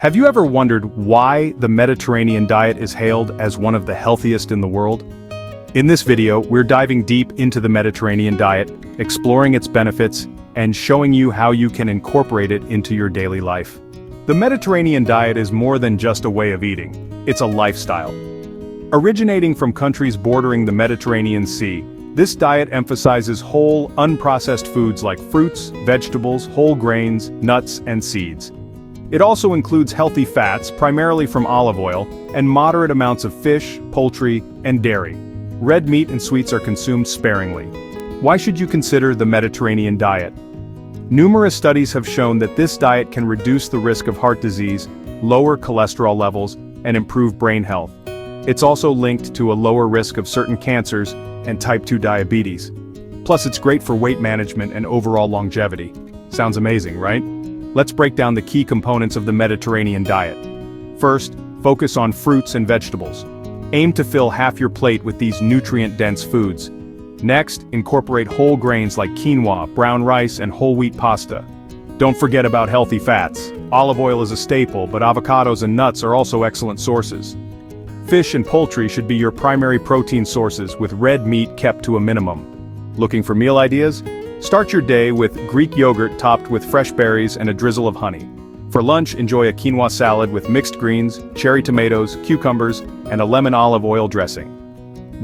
Have you ever wondered why the Mediterranean diet is hailed as one of the healthiest in the world? In this video, we're diving deep into the Mediterranean diet, exploring its benefits, and showing you how you can incorporate it into your daily life. The Mediterranean diet is more than just a way of eating, it's a lifestyle. Originating from countries bordering the Mediterranean Sea, this diet emphasizes whole, unprocessed foods like fruits, vegetables, whole grains, nuts, and seeds. It also includes healthy fats, primarily from olive oil, and moderate amounts of fish, poultry, and dairy. Red meat and sweets are consumed sparingly. Why should you consider the Mediterranean diet? Numerous studies have shown that this diet can reduce the risk of heart disease, lower cholesterol levels, and improve brain health. It's also linked to a lower risk of certain cancers and type 2 diabetes. Plus, it's great for weight management and overall longevity. Sounds amazing, right? Let's break down the key components of the Mediterranean diet. First, focus on fruits and vegetables. Aim to fill half your plate with these nutrient-dense foods. Next, incorporate whole grains like quinoa, brown rice, and whole wheat pasta. Don't forget about healthy fats. Olive oil is a staple, but avocados and nuts are also excellent sources. Fish and poultry should be your primary protein sources, with red meat kept to a minimum. Looking for meal ideas? Start your day with Greek yogurt topped with fresh berries and a drizzle of honey. For lunch, enjoy a quinoa salad with mixed greens, cherry tomatoes, cucumbers, and a lemon olive oil dressing.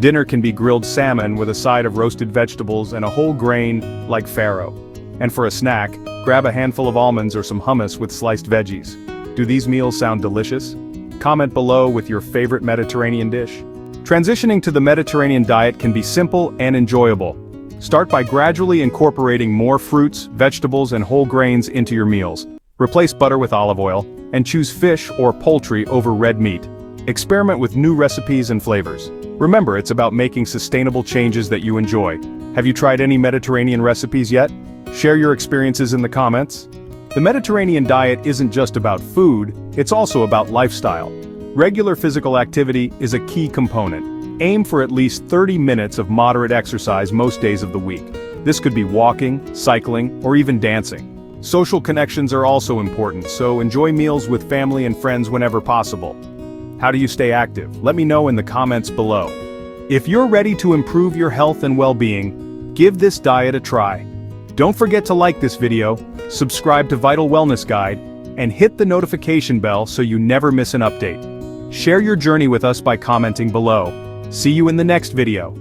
Dinner can be grilled salmon with a side of roasted vegetables and a whole grain like farro. And for a snack, grab a handful of almonds or some hummus with sliced veggies. Do these meals sound delicious? Comment below with your favorite Mediterranean dish. Transitioning to the Mediterranean diet can be simple and enjoyable. Start by gradually incorporating more fruits, vegetables, and whole grains into your meals. Replace butter with olive oil, and choose fish or poultry over red meat. Experiment with new recipes and flavors. Remember, it's about making sustainable changes that you enjoy. Have you tried any Mediterranean recipes yet? Share your experiences in the comments. The Mediterranean diet isn't just about food, it's also about lifestyle. Regular physical activity is a key component. Aim for at least 30 minutes of moderate exercise most days of the week. This could be walking, cycling, or even dancing. Social connections are also important, so enjoy meals with family and friends whenever possible. How do you stay active? Let me know in the comments below. If you're ready to improve your health and well-being, give this diet a try. Don't forget to like this video, subscribe to Vital Wellness Guide, and hit the notification bell so you never miss an update. Share your journey with us by commenting below. See you in the next video.